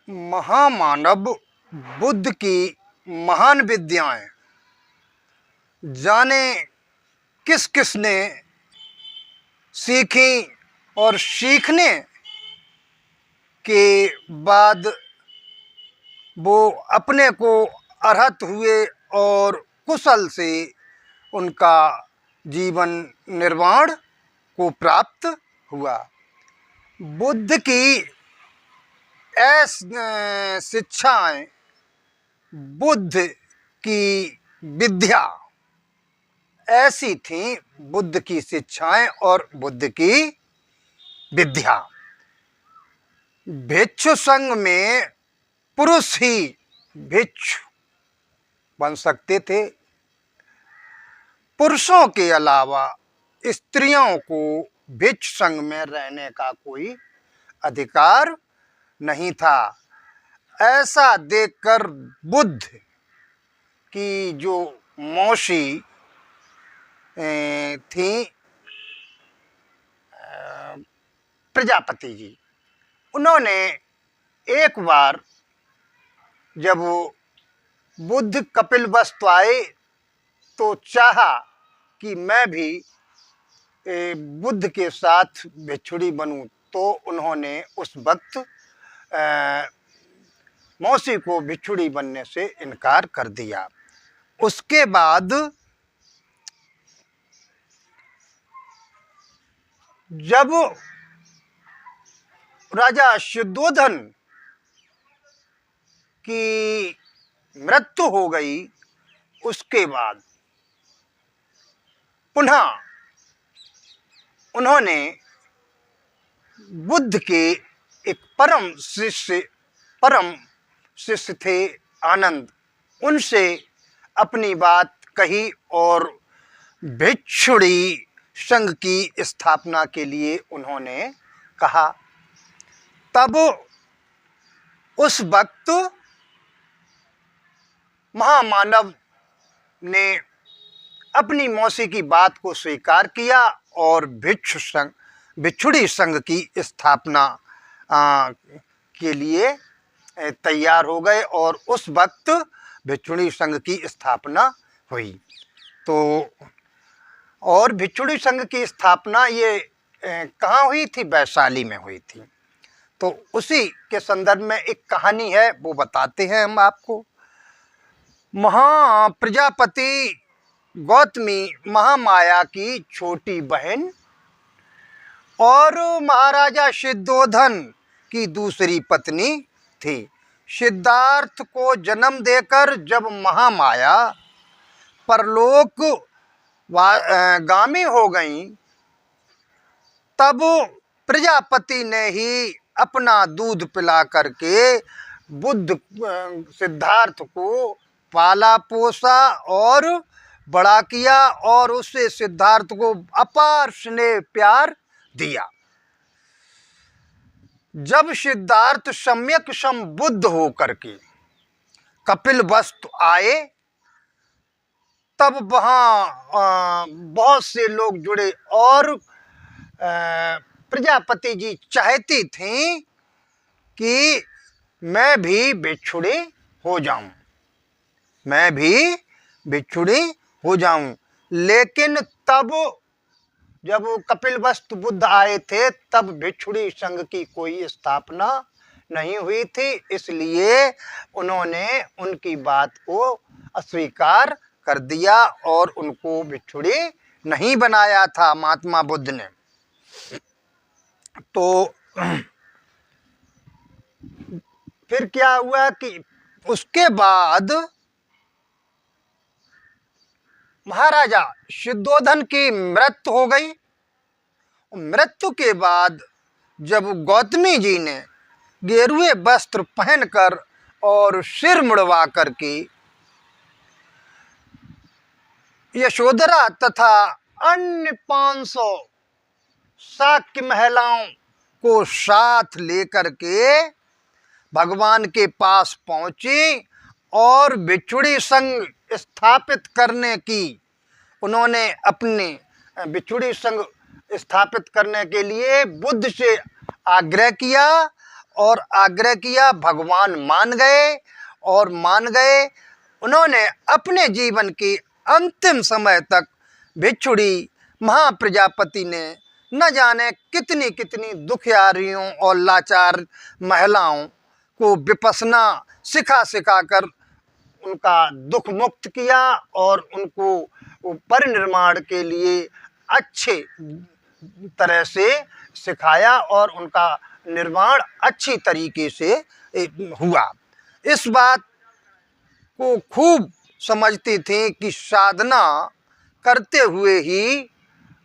महामानव बुद्ध की महान विद्याएं जाने किस किस ने सीखी और सीखने के बाद वो अपने को अर्हत हुए और कुशल से उनका जीवन निर्वाण को प्राप्त हुआ। बुद्ध की शिक्षाएं, बुद्ध की विद्या ऐसी थी, बुद्ध की शिक्षाएं और बुद्ध की विद्या। भिक्षु संघ में पुरुष ही भिक्षु बन सकते थे। पुरुषों के अलावा स्त्रियों को भिक्षु संघ में रहने का कोई अधिकार नहीं था। ऐसा देखकर बुद्ध की जो मौसी थी प्रजापति जी, उन्होंने एक बार जब बुद्ध कपिलवस्तु आए तो चाहा कि मैं भी बुद्ध के साथ भिक्षुणी बनूं, तो उन्होंने उस वक्त मौसी को भिक्षुणी बनने से इनकार कर दिया। उसके बाद जब राजा शुद्धोधन की मृत्यु हो गई, उसके बाद पुनः उन्होंने बुद्ध के एक परम शिष्य थे आनंद, उनसे अपनी बात कही और भिक्षुणी संघ की स्थापना के लिए उन्होंने कहा। तब उस वक्त महामानव ने अपनी मौसी की बात को स्वीकार किया और भिक्षुणी संघ की स्थापना के लिए तैयार हो गए और उस वक्त भिक्षुणी संघ की स्थापना हुई। तो और भिक्षुणी संघ की स्थापना ये कहाँ हुई थी? वैशाली में हुई थी। तो उसी के संदर्भ में एक कहानी है, वो बताते हैं हम आपको। प्रजापति गौतमी महामाया की छोटी बहन और महाराजा सिद्धोधन की दूसरी पत्नी थी। सिद्धार्थ को जन्म देकर जब महामाया परलोक गामी हो गई, तब प्रजापति ने ही अपना दूध पिला करके बुद्ध सिद्धार्थ को पाला पोसा और बड़ा किया और उससे सिद्धार्थ को अपार स्नेह प्यार दिया। जब सिद्धार्थ सम्यक संबुद्ध होकर के कपिलवस्तु आए, तब वहाँ बहुत से लोग जुड़े और प्रजापति जी चाहती थीं कि मैं भी भिक्षुणी हो जाऊं, मैं भी भिक्षुणी हो जाऊं। लेकिन तब जब कपिलवस्तु बुद्ध आए थे, तब भिक्षुणी संघ की कोई स्थापना नहीं हुई थी, इसलिए उन्होंने उनकी बात को अस्वीकार कर दिया और उनको भिक्षुणी नहीं बनाया था महात्मा बुद्ध ने। तो फिर क्या हुआ कि उसके बाद महाराजा शुद्धोधन की मृत्यु हो गई। मृत्यु के बाद जब गौतमी जी ने गेरुए वस्त्र पहनकर और सिर मुड़वा करके यशोधरा तथा अन्य 500 शाक्य महिलाओं को साथ लेकर के भगवान के पास पहुंची और भिक्षुणी संघ स्थापित करने की उन्होंने अपने भिक्षुणी संघ स्थापित करने के लिए बुद्ध से आग्रह किया और आग्रह किया, भगवान मान गए और मान गए। उन्होंने अपने जीवन के अंतिम समय तक भिक्षुड़ी महाप्रजापति ने न जाने कितनी कितनी दुखियारियों और लाचार महिलाओं को विपश्यना सिखा सिखा कर उनका दुख मुक्त किया और उनको परिनिर्माण के लिए अच्छे तरह से सिखाया और उनका निर्माण अच्छी तरीके से हुआ। इस बात को खूब समझते थे कि साधना करते हुए ही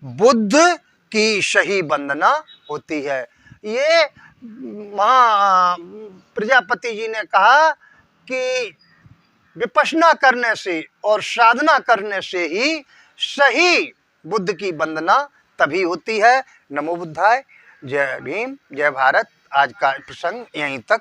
बुद्ध की सही वंदना होती है। ये प्रजापति जी ने कहा कि विपश्यना करने से और साधना करने से ही सही बुद्ध की वंदना तभी होती है। नमो बुद्धाय। जय भीम, जय भारत। आज का प्रसंग यहीं तक